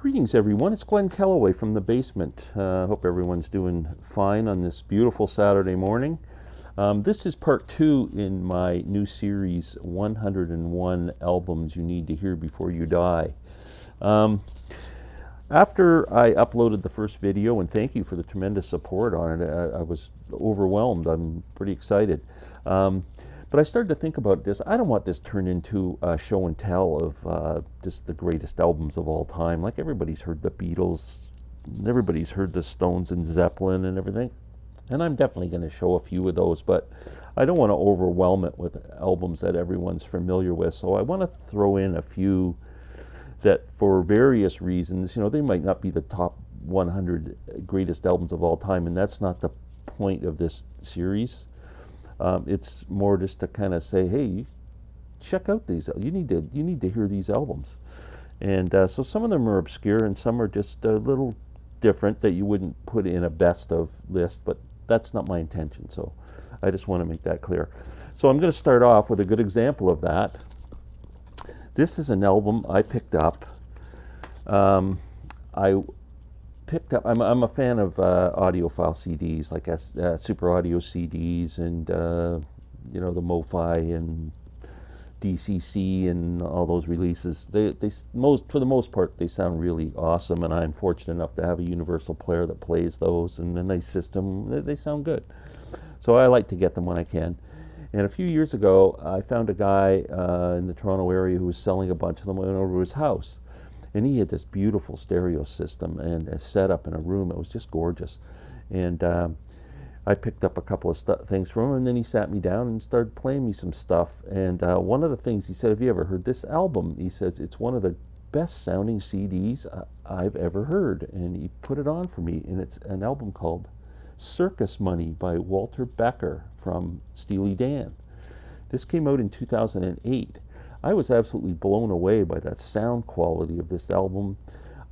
Greetings, everyone. It's Glenn Kellaway from the basement. Hope everyone's doing fine on this beautiful Saturday morning. This is part 2 in my new series, 101 Albums You Need to Hear Before You Die. After I uploaded the first video, and thank you for the tremendous support on it, I was overwhelmed. I'm pretty excited. But I started to think about this. I don't want this turned into a show and tell of just the greatest albums of all time. Like everybody's heard the Beatles, everybody's heard the Stones and Zeppelin and everything. And I'm definitely going to show a few of those, but I don't want to overwhelm it with albums that everyone's familiar with. So I want to throw in a few that for various reasons, they might not be the top 100 greatest albums of all time, and that's not the point of this series. It's more just to kind of say, hey, check out these. You need to hear these albums. And so some of them are obscure, and some are just a little different that you wouldn't put in a best of list. But that's not my intention. So I just want to make that clear. So I'm going to start off with a good example of that. This is an album I picked up. I'm a fan of audiophile CDs, like Super Audio CDs, and the MoFi and DCC and all those releases. For the most part, they sound really awesome, and I'm fortunate enough to have a universal player that plays those and a nice system. They sound good, so I like to get them when I can. And a few years ago, I found a guy in the Toronto area who was selling a bunch of them. I went over to his house. And he had this beautiful stereo system and a setup in a room. It was just gorgeous. And I picked up a couple of things from him, and then he sat me down and started playing me some stuff. And one of the things he said, have you ever heard this album? He says, it's one of the best sounding CDs I've ever heard. And he put it on for me, and it's an album called Circus Money by Walter Becker from Steely Dan. This came out in 2008. I was absolutely blown away by the sound quality of this album.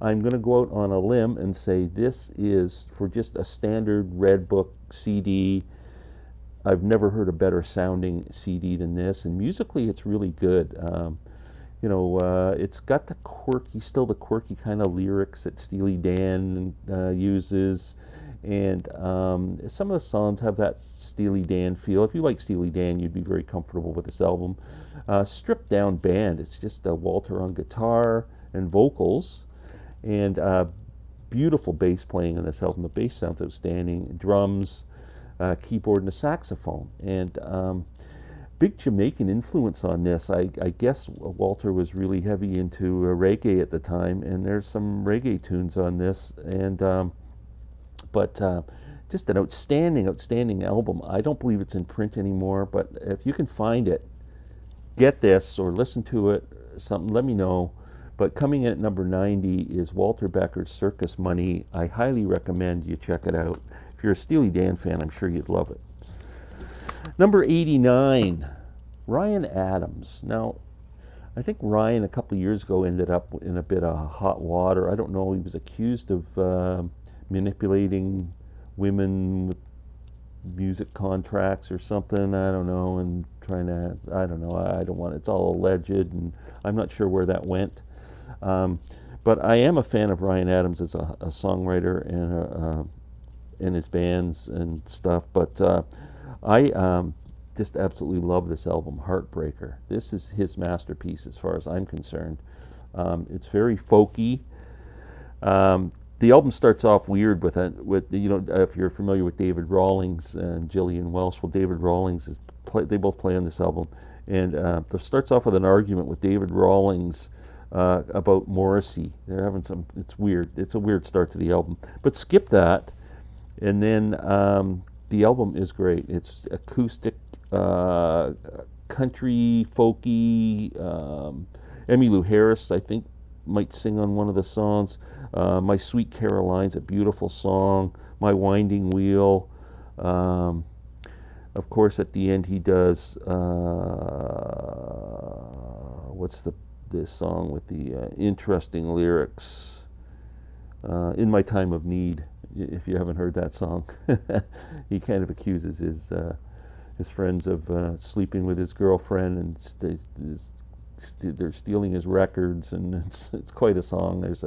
I'm going to go out on a limb and say this is, for just a standard Red Book CD, I've never heard a better sounding CD than this, and musically it's really good. It's got the quirky kind of lyrics that Steely Dan uses, and some of the songs have that Steely Dan feel. If you like Steely Dan, you'd be very comfortable with this album. Stripped down band. It's just Walter on guitar and vocals, and beautiful bass playing on this album. The bass sounds outstanding. Drums, keyboard, and a saxophone. And big Jamaican influence on this. I guess Walter was really heavy into reggae at the time, and there's some reggae tunes on this. And but just an outstanding album. I don't believe it's in print anymore, but if you can find it, get this or listen to it, something, let me know. But coming in at number 90 is Walter Becker's Circus Money. I highly recommend you check it out. If you're a Steely Dan fan, I'm sure you'd love it. Number 89, Ryan Adams. Now, I think Ryan a couple of years ago ended up in a bit of hot water. I don't know, he was accused of manipulating women with music contracts or something, I don't know, and I don't know, it's all alleged, and I'm not sure where that went. But I am a fan of Ryan Adams as a songwriter and his bands and stuff, but I just absolutely love this album, Heartbreaker. This is his masterpiece as far as I'm concerned. It's very folky. The album starts off weird with if you're familiar with David Rawlings and Gillian Welch. Well, David Rawlings they both play on this album, and it starts off with an argument with David Rawlings about Morrissey. They're having it's weird. It's a weird start to the album, but skip that, and then the album is great. It's acoustic, country, folky. Emmylou Harris, I think, might sing on one of the songs. My Sweet Caroline's a beautiful song. My Winding Wheel. Of course, at the end he does what's this song with the interesting lyrics? In My Time of Need. If you haven't heard that song, he kind of accuses his friends of sleeping with his girlfriend, and they're stealing his records, and it's quite a song. There's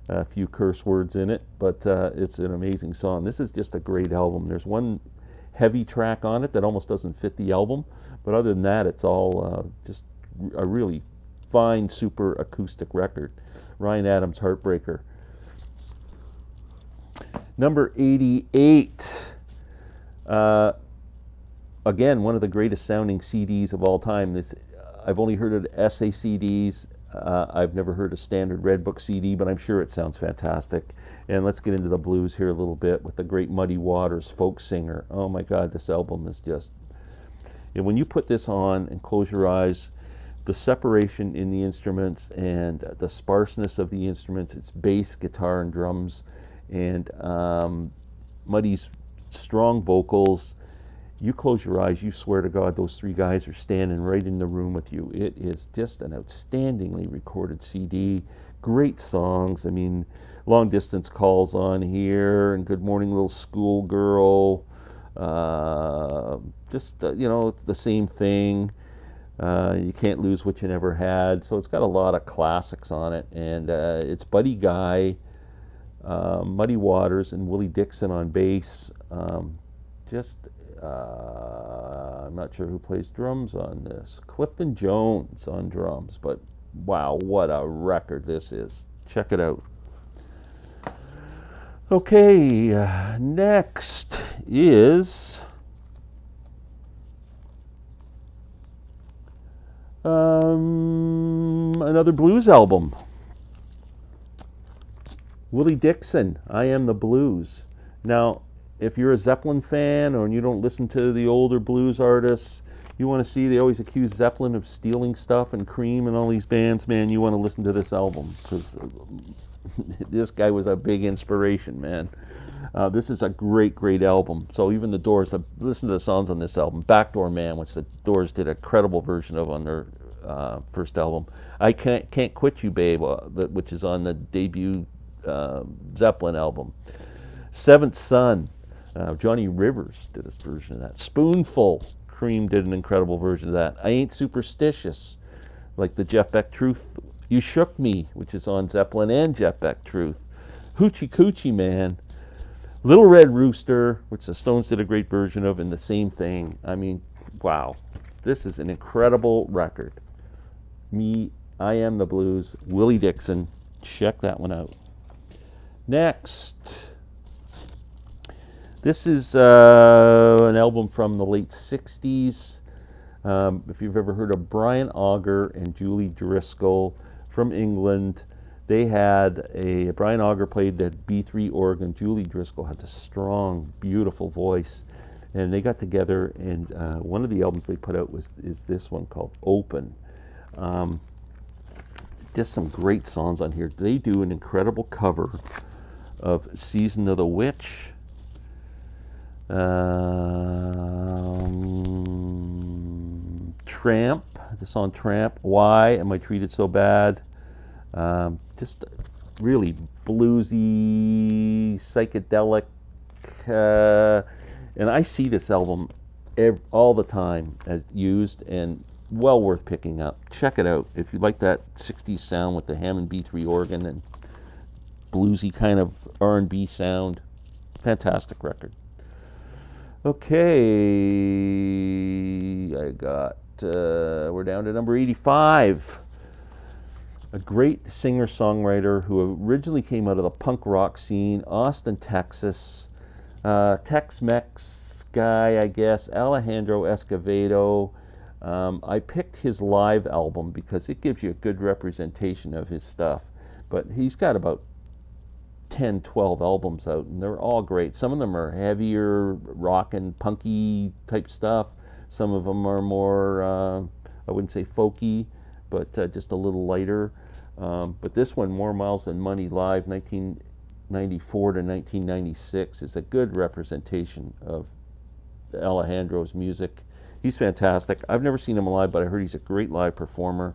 A few curse words in it, but it's an amazing song. This is just a great album. There's one heavy track on it that almost doesn't fit the album, but other than that, it's all just a really fine, super acoustic record. Ryan Adams' Heartbreaker. Number 88. Again, one of the greatest sounding CDs of all time. I've only heard of essay CDs. I've never heard a standard Red Book CD, but I'm sure it sounds fantastic. And let's get into the blues here a little bit with the great Muddy Waters, folk singer. Oh my God, this album is just... And when you put this on and close your eyes, the separation in the instruments and the sparseness of the instruments, it's bass, guitar, and drums, and Muddy's strong vocals. You close your eyes, you swear to God those three guys are standing right in the room with you. It is just an outstandingly recorded CD. Great songs. I mean, Long Distance Calls on here, and Good Morning Little Schoolgirl. It's the same thing. You Can't Lose What You Never Had. So it's got a lot of classics on it. And it's Buddy Guy, Muddy Waters, and Willie Dixon on bass. I'm not sure who plays drums on this. Clifton Jones on drums, but wow, what a record this is. Check it out. Okay, next is another blues album. Willie Dixon, I Am the Blues. Now, if you're a Zeppelin fan or you don't listen to the older blues artists, you want to see, they always accuse Zeppelin of stealing stuff and Cream and all these bands, man, you want to listen to this album because this guy was a big inspiration, man. This is a great, great album. So even the Doors, listen to the songs on this album. Backdoor Man, which the Doors did a credible version of on their first album. I Can't Quit You, Babe, which is on the debut Zeppelin album. Seventh Son. Johnny Rivers did his version of that. Spoonful, Cream did an incredible version of that. I Ain't Superstitious, like the Jeff Beck Truth. You Shook Me, which is on Zeppelin and Jeff Beck Truth. Hoochie Coochie Man. Little Red Rooster, which the Stones did a great version of, and the same thing. I mean, wow. This is an incredible record. I Am the Blues, Willie Dixon. Check that one out. Next. This is an album from the late 60s. If you've ever heard of Brian Auger and Julie Driscoll from England, they had Brian Auger played the B3 organ. Julie Driscoll had a strong, beautiful voice. And they got together, and one of the albums they put out is this one called Open. There's some great songs on here. They do an incredible cover of Season of the Witch. Tramp, the song Tramp. Why Am I Treated So Bad? Just really bluesy, psychedelic, and I see this album all the time as used and well worth picking up. Check it out if you like that 60s sound with the Hammond B3 organ and bluesy kind of R&B sound. Fantastic record. Okay, we're down to number 85. A great singer-songwriter who originally came out of the punk rock scene, Austin, Texas. Tex-Mex guy, I guess, Alejandro Escovedo. I picked his live album because it gives you a good representation of his stuff. But he's got about 10, 12 albums out, and they're all great. Some of them are heavier, rock and punky type stuff. Some of them are more, I wouldn't say folky, but just a little lighter. But this one, More Miles Than Money Live, 1994 to 1996, is a good representation of Alejandro's music. He's fantastic. I've never seen him live, but I heard he's a great live performer.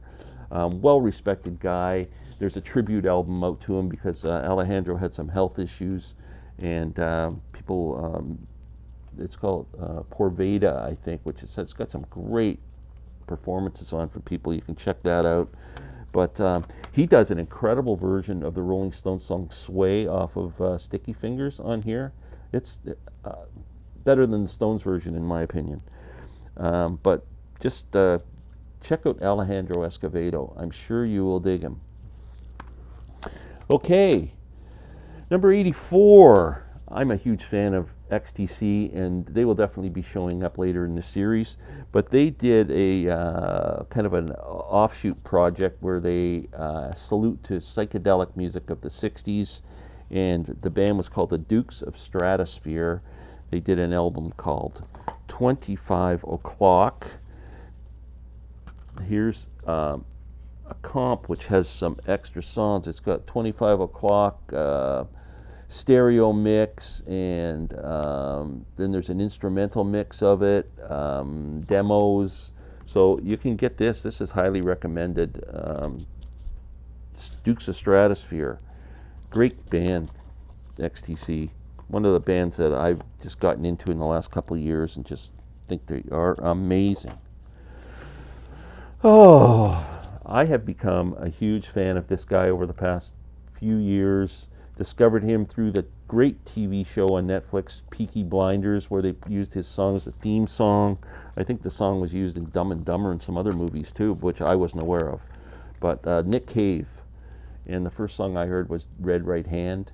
Well-respected guy. There's a tribute album out to him because Alejandro had some health issues, and people, it's called Porveda, I think, which it's got some great performances on for people. You can check that out. But He does an incredible version of the Rolling Stones song "Sway" off of Sticky Fingers on here. It's better than the Stones version, in my opinion. But just check out Alejandro Escovedo. I'm sure you will dig him. Okay, number 84. I'm a huge fan of XTC, and they will definitely be showing up later in the series. But they did a kind of an offshoot project where they salute to psychedelic music of the 60s, and the band was called the Dukes of Stratosphear. They did an album called 25 O'Clock. Here's a comp which has some extra songs. It's got 25 O'Clock stereo mix, and then there's an instrumental mix of it, demos. So you can get this. This is highly recommended. Dukes of Stratosphear. Great band, XTC. One of the bands that I've just gotten into in the last couple of years and just think they are amazing. Oh, I have become a huge fan of this guy over the past few years. Discovered him through the great TV show on Netflix, Peaky Blinders, where they used his song as a theme song. I think the song was used in Dumb and Dumber and some other movies too, which I wasn't aware of. But Nick Cave, and the first song I heard was Red Right Hand.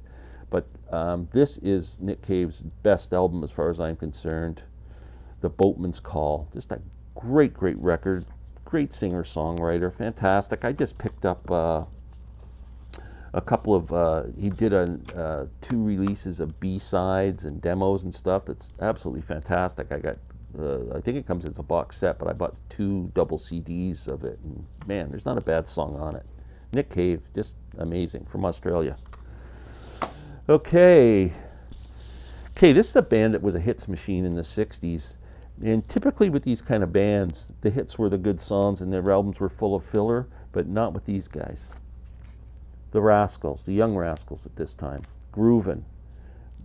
But this is Nick Cave's best album as far as I'm concerned. The Boatman's Call. Just a great, great record. Great singer-songwriter. Fantastic. I just picked up a couple of, he did 2 releases of B-sides and demos and stuff. That's absolutely fantastic. I got, I think it comes as a box set, but I bought 2 double CDs of it. And man, there's not a bad song on it. Nick Cave, just amazing, from Australia. Okay, this is a band that was a hits machine in the 60s. And typically with these kind of bands, the hits were the good songs and their albums were full of filler, but not with these guys. The Rascals, the Young Rascals at this time. Groovin.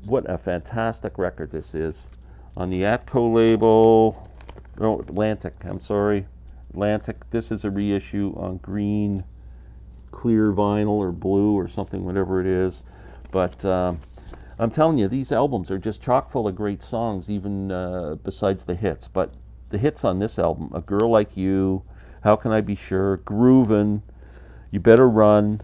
What a fantastic record this is. On the Atco label, Atlantic, I'm sorry. Atlantic, this is a reissue on green, clear vinyl or blue or something, whatever it is. But I'm telling you, these albums are just chock full of great songs, even besides the hits. But the hits on this album, A Girl Like You, How Can I Be Sure, Groovin', You Better Run.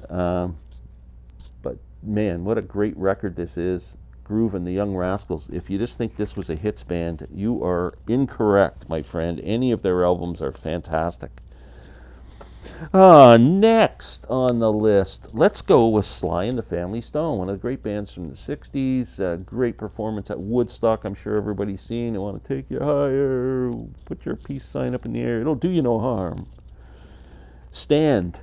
But man, what a great record this is. Groovin', the Young Rascals. If you just think this was a hits band, you are incorrect, my friend. Any of their albums are fantastic. Next on the list, let's go with Sly and the Family Stone, one of the great bands from the 60s. Great performance at Woodstock, I'm sure everybody's seen. I want to take you higher, put your peace sign up in the air, it'll do you no harm. Stand,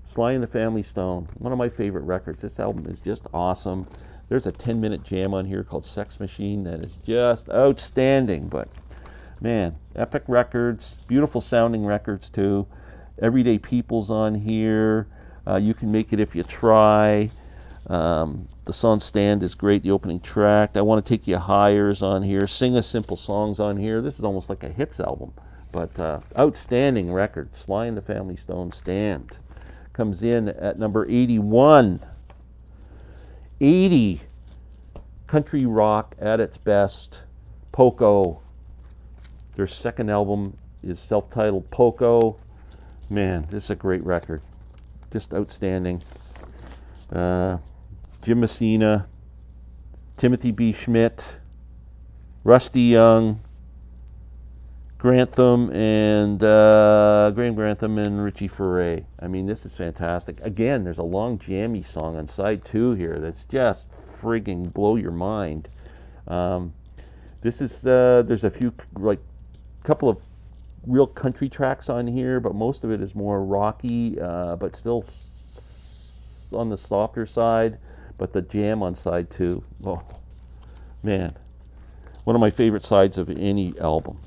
Sly and the Family Stone, one of my favorite records. This album is just awesome. There's a 10-minute jam on here called Sex Machine that is just outstanding. But man, epic records, beautiful sounding records too. Everyday People's on here. You Can Make It If You Try. The song Stand is great, the opening track. I Want to Take You Higher is on here. Sing a Simple Song's on here. This is almost like a hits album. But outstanding record. Sly and the Family Stone, Stand. Comes in at number 81. 80. Country rock at its best. Poco. Their second album is self-titled Poco. Man, this is a great record. Just outstanding. Jim Messina, Timothy B. Schmidt, Rusty Young, Graham Grantham, and Richie Furay. I mean, this is fantastic. Again, there's a long jammy song on side 2 here that's just frigging blow your mind. This is there's a few, like, couple of real country tracks on here, but most of it is more rocky, but still on the softer side. But the jam on side 2, oh man, one of my favorite sides of any album.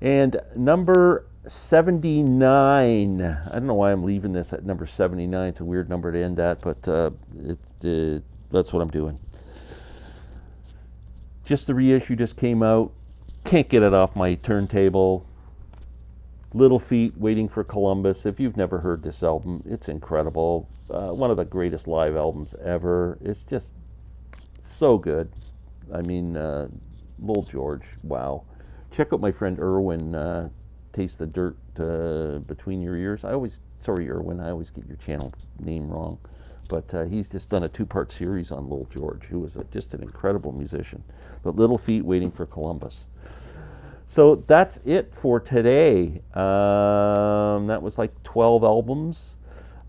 And number 79, I don't know why I'm leaving this at number 79. It's a weird number to end at, but that's what I'm doing. Just the reissue just came out. Can't get it off my turntable. Little Feat, Waiting for Columbus. If you've never heard this album, it's incredible. One of the greatest live albums ever. It's just so good. I mean, Lil George, wow. Check out my friend Irwin, Taste the Dirt Between Your Ears. Sorry Irwin, I always get your channel name wrong. But he's just done a 2-part series on Lil George, who was just an incredible musician. But Little Feat, Waiting for Columbus. So that's it for today. That was like 12 albums.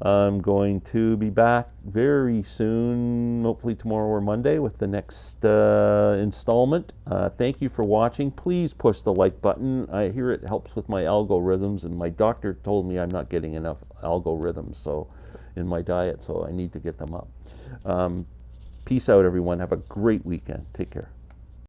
I'm going to be back very soon, hopefully tomorrow or Monday, with the next installment. Thank you for watching. Please push the like button. I hear it helps with my algorithms, and my doctor told me I'm not getting enough algorithms in my diet, so I need to get them up. Peace out, everyone. Have a great weekend. Take care.